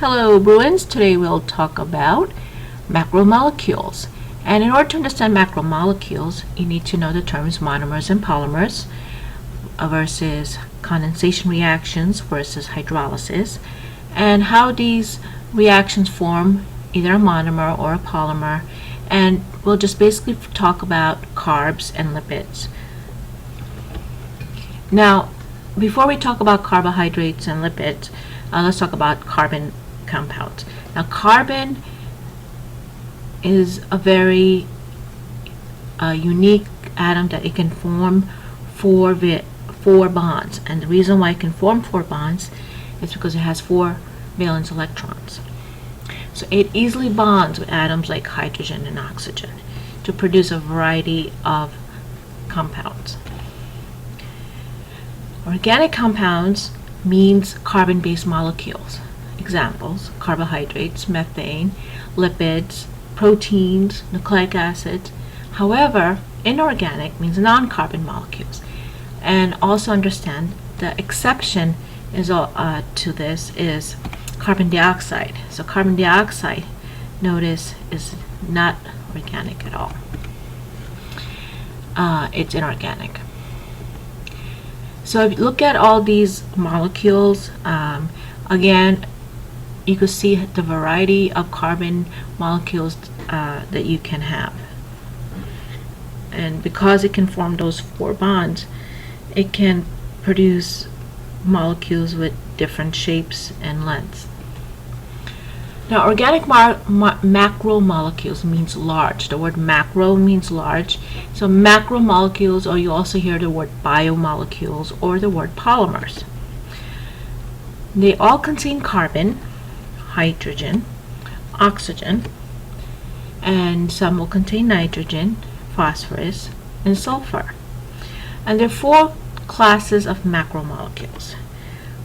Hello Bruins, today we'll talk about macromolecules. And in order to understand macromolecules, you need to know the terms monomers and polymers versus condensation reactions versus hydrolysis, and how these reactions form either a monomer or a polymer. And we'll just basically talk about carbs and lipids. Now, before we talk about carbohydrates and lipids, let's talk about carbon compounds. Now, carbon is a very unique atom that it can form four bonds, and the reason why it can form 4 bonds is because it has 4 valence electrons. So it easily bonds with atoms like hydrogen and oxygen to produce a variety of compounds. Organic compounds means carbon-based molecules. Examples: carbohydrates, methane, lipids, proteins, nucleic acids. However, inorganic means non-carbon molecules. And also understand the exception is to this is carbon dioxide. So carbon dioxide, notice, is not organic at all. It's inorganic. So if you look at all these molecules, again, you can see the variety of carbon molecules that you can have. And because it can form those 4 bonds, it can produce molecules with different shapes and lengths. Now, organic macromolecules means large. The word macro means large. So macromolecules, or you also hear the word biomolecules or the word polymers. They all contain carbon, hydrogen, oxygen, and some will contain nitrogen, phosphorus, and sulfur. And there are 4 classes of macromolecules.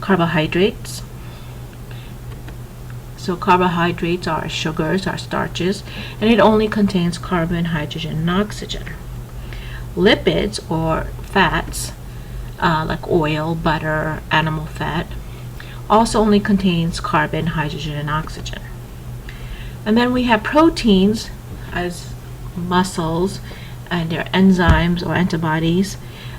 Carbohydrates. So carbohydrates are sugars, are starches, and it only contains carbon, hydrogen, and oxygen. Lipids, or fats, like oil, butter, animal fat, also only contains carbon, hydrogen, and oxygen. And then we have proteins as muscles and their enzymes or antibodies.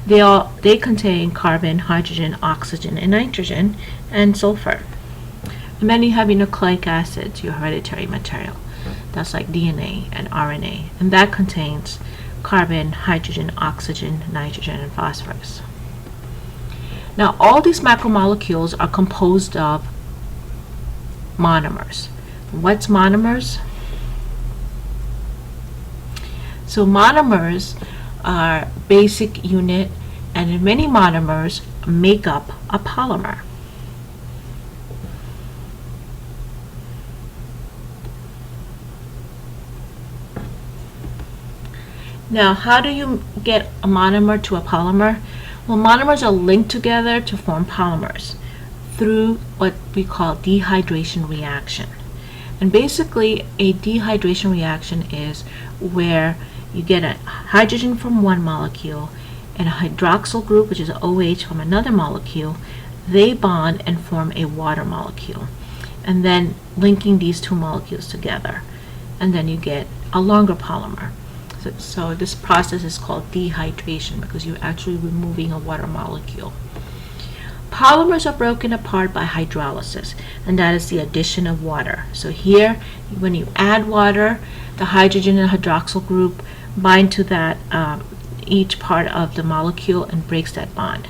They contain carbon, hydrogen, oxygen, and nitrogen, and sulfur. And then you have your nucleic acids, your hereditary material. That's like DNA and RNA, and that contains carbon, hydrogen, oxygen, nitrogen, and phosphorus. Now, all these macromolecules are composed of monomers. What's monomers? So monomers are basic unit, and many monomers make up a polymer. Now, how do you get a monomer to a polymer? Well, monomers are linked together to form polymers through what we call dehydration reaction. And basically, a dehydration reaction is where you get a hydrogen from one molecule and a hydroxyl group, which is an OH, from another molecule. They bond and form a water molecule, and then linking these 2 molecules together, and then you get a longer polymer. So this process is called dehydration because you're actually removing a water molecule. Polymers are broken apart by hydrolysis, and that is the addition of water. So here, when you add water, the hydrogen and hydroxyl group bind to that each part of the molecule and breaks that bond.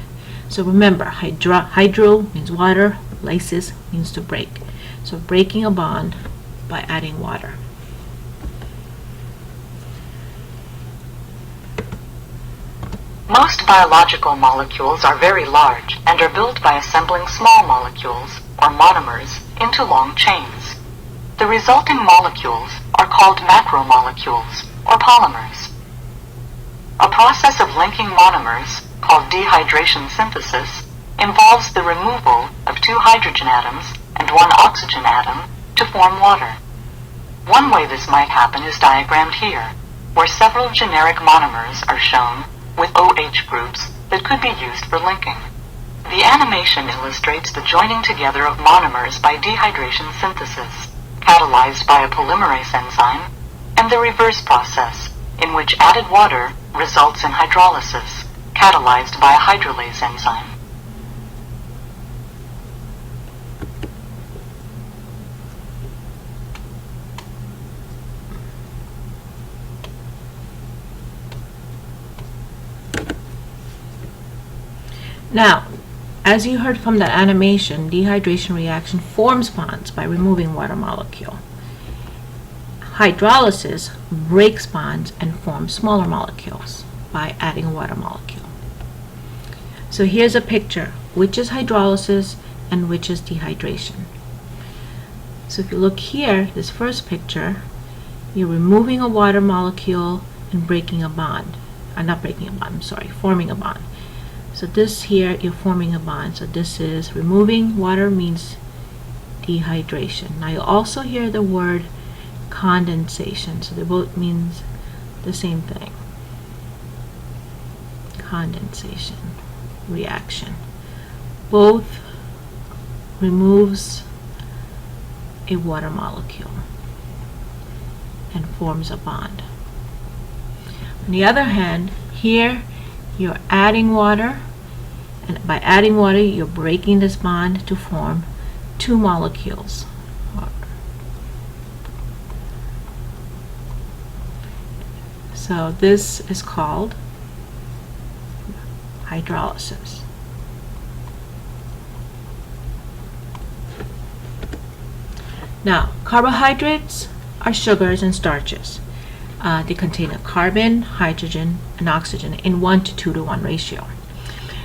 So remember, hydro means water, lysis means to break. So breaking a bond by adding water. Most biological molecules are very large and are built by assembling small molecules, or monomers, into long chains. The resulting molecules are called macromolecules, or polymers. A process of linking monomers, called dehydration synthesis, involves the removal of 2 hydrogen atoms and 1 oxygen atom to form water. One way this might happen is diagrammed here, where several generic monomers are shown with OH groups that could be used for linking. The animation illustrates the joining together of monomers by dehydration synthesis, catalyzed by a polymerase enzyme, and the reverse process, in which added water results in hydrolysis, catalyzed by a hydrolase enzyme. Now, as you heard from that animation, dehydration reaction forms bonds by removing water molecule. Hydrolysis breaks bonds and forms smaller molecules by adding a water molecule. So here's a picture, which is hydrolysis and which is dehydration. So if you look here, this first picture, you're removing a water molecule and breaking a bond. Not breaking a bond, I'm sorry, forming a bond. So this here, you're forming a bond. So this is removing water means dehydration. Now you also hear the word condensation. So they both means the same thing. Condensation reaction. Both removes a water molecule and forms a bond. On the other hand, here you're adding water, and by adding water you're breaking this bond to form two molecules. So this is called hydrolysis. Now, carbohydrates are sugars and starches. They contain a carbon, hydrogen, and oxygen in 1 to 2 to 1 ratio.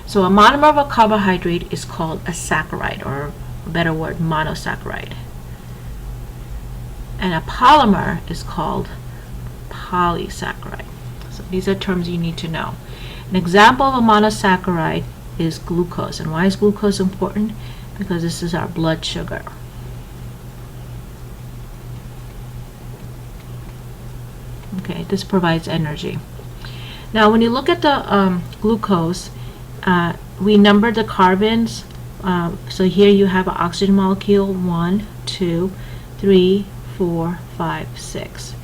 So a monomer of a carbohydrate is called a saccharide, or a better word, monosaccharide. And a polymer is called polysaccharide. So these are terms you need to know. An example of a monosaccharide is glucose. And why is glucose important? Because this is our blood sugar. Okay, this provides energy. Now when you look at the glucose, we number the carbons. So here you have an oxygen molecule, 1, 2, 3, 4, 5, 6.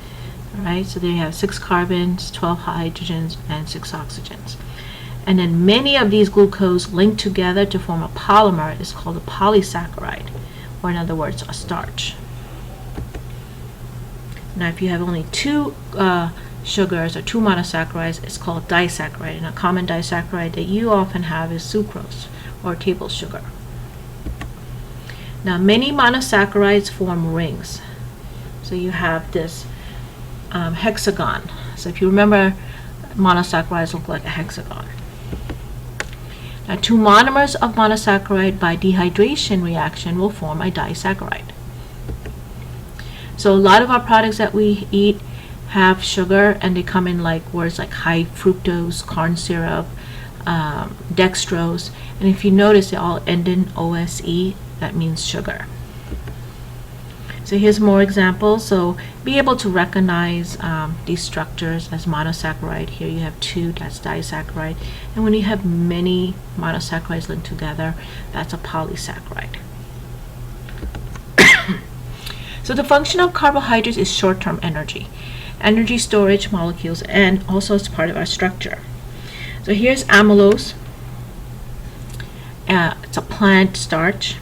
Alright, so there you have 6 carbons, 12 hydrogens, and 6 oxygens. And then many of these glucose link together to form a polymer. It's called a polysaccharide, or in other words, a starch. Now if you have only 2 sugars or 2 monosaccharides, it's called disaccharide. And a common disaccharide that you often have is sucrose, or table sugar. Now many monosaccharides form rings. So you have this hexagon. So if you remember, monosaccharides look like a hexagon. Now 2 monomers of monosaccharide by dehydration reaction will form a disaccharide. So a lot of our products that we eat have sugar, and they come in like words like high fructose, corn syrup, dextrose, and if you notice they all end in OSE. That means sugar. So here's more examples. So be able to recognize these structures as monosaccharide. Here you have 2, that's disaccharide, and when you have many monosaccharides linked together, that's a polysaccharide. So the function of carbohydrates is short-term energy storage molecules, and also as part of our structure. So here's amylose. It's a plant starch.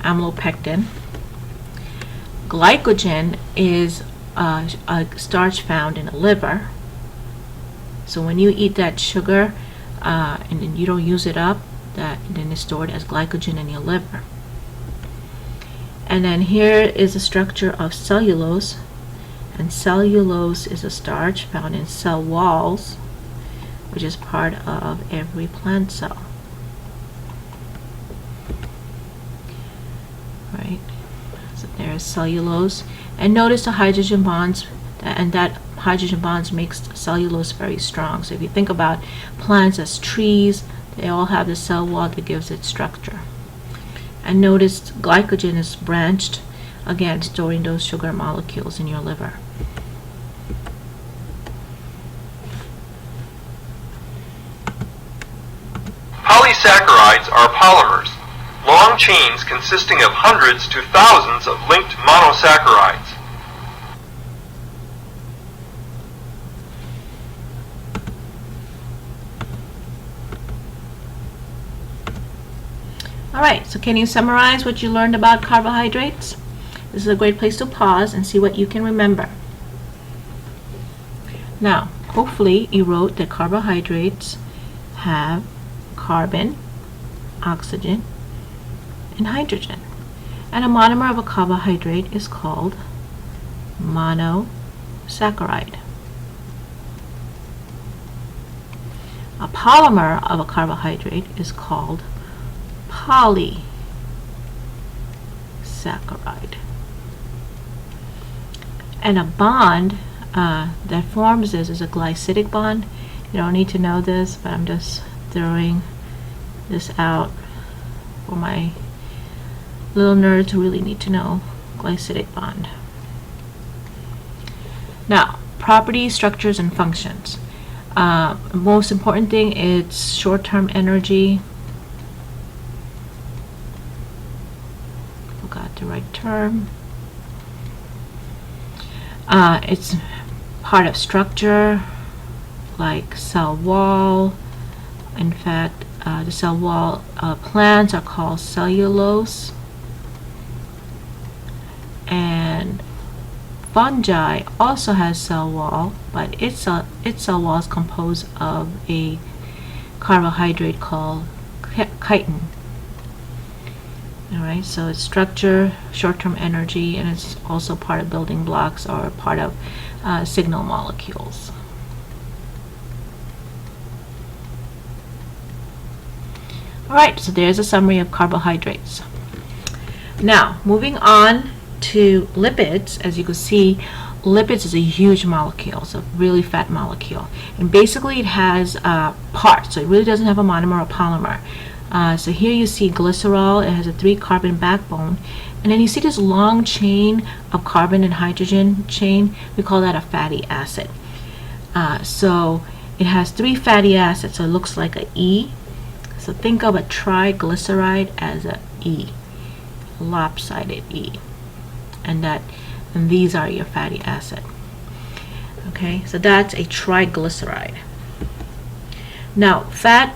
Amylopectin. Glycogen is a starch found in the liver. So when you eat that sugar and then you don't use it up, then it's stored as glycogen in your liver. And then here is the structure of cellulose, and cellulose is a starch found in cell walls, which is part of every plant cell. Right? So there's cellulose, and notice the hydrogen bonds, and that hydrogen bonds makes cellulose very strong. So if you think about plants as trees, they all have the cell wall that gives it structure. And notice glycogen is branched, again storing those sugar molecules in your liver. Polysaccharides are polymers, long chains consisting of hundreds to thousands of linked monosaccharides. Alright, so can you summarize what you learned about carbohydrates? This is a great place to pause and see what you can remember. Now, hopefully you wrote that carbohydrates have carbon, oxygen, and hydrogen. And a monomer of a carbohydrate is called monosaccharide. A polymer of a carbohydrate is called polysaccharide. And a bond that forms this is a glycidic bond. You don't need to know this, but I'm just throwing this out for my little nerds who really need to know glycidic bond. Now, properties, structures, and functions. Most important thing is short-term energy. Forgot the right term. It's part of structure, like cell wall. In fact, the cell wall plants are called cellulose. And fungi also has cell wall, but its cell wall is composed of a carbohydrate called chitin. Alright, so it's structure, short-term energy, and it's also part of building blocks or part of signal molecules. Alright, so there's a summary of carbohydrates. Now, moving on to lipids. As you can see, lipids is a huge molecule. It's a really fat molecule. And basically it has parts, so it really doesn't have a monomer or polymer. So here you see glycerol. It has a 3-carbon backbone. And then you see this long chain of carbon and hydrogen chain. We call that a fatty acid. So it has 3 fatty acids, so it looks like an E. So think of a triglyceride as a E, lopsided E. And these are your fatty acid. Okay, so that's a triglyceride. Now, fat,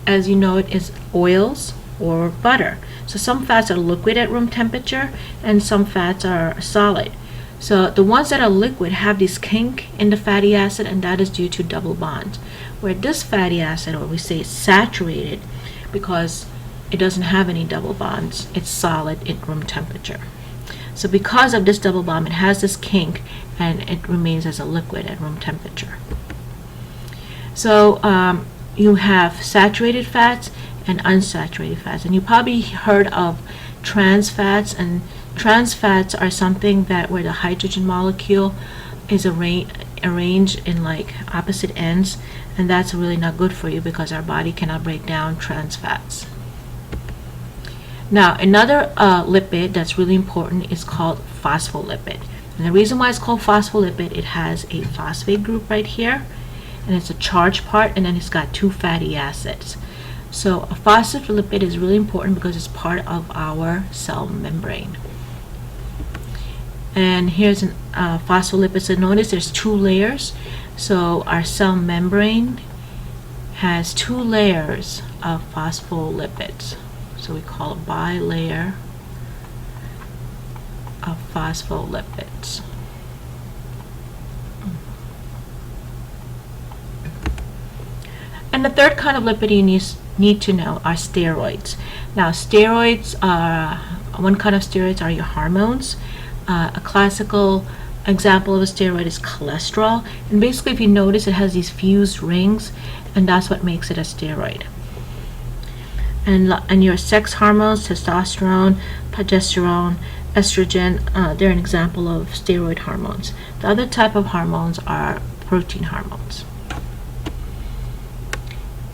as you know, it is oils or butter. So some fats are liquid at room temperature and some fats are solid. So the ones that are liquid have this kink in the fatty acid, and that is due to double bonds. Where this fatty acid, or we say it's saturated, because it doesn't have any double bonds, it's solid at room temperature. So because of this double bond, it has this kink and it remains as a liquid at room temperature. So you have saturated fats and unsaturated fats, and you probably heard of trans fats, and trans fats are something that where the hydrogen molecule is arranged in like opposite ends, and that's really not good for you because our body cannot break down trans fats. Now, another lipid that's really important is called phospholipid. And the reason why it's called phospholipid, it has a phosphate group right here, and it's a charged part, and then it's got 2 fatty acids. So a phospholipid is really important because it's part of our cell membrane. And here's a phospholipid. So notice there's 2 layers. So our cell membrane has 2 layers of phospholipids. So we call it bilayer of phospholipids. And the third kind of lipid you need to know are steroids. Now, steroids are one kind of steroids are your hormones. A classical example of a steroid is cholesterol, and basically, if you notice, it has these fused rings, and that's what makes it a steroid. And your sex hormones, testosterone, progesterone, estrogen, they're an example of steroid hormones. The other type of hormones are protein hormones.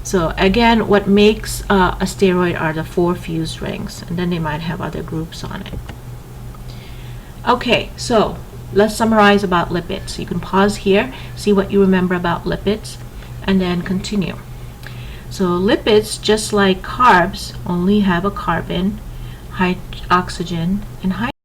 So again, what makes a steroid are the 4 fused rings, and then they might have other groups on it. Okay, so let's summarize about lipids. You can pause here, see what you remember about lipids, and then continue. So lipids, just like carbs, only have a carbon, oxygen, and hydrogen.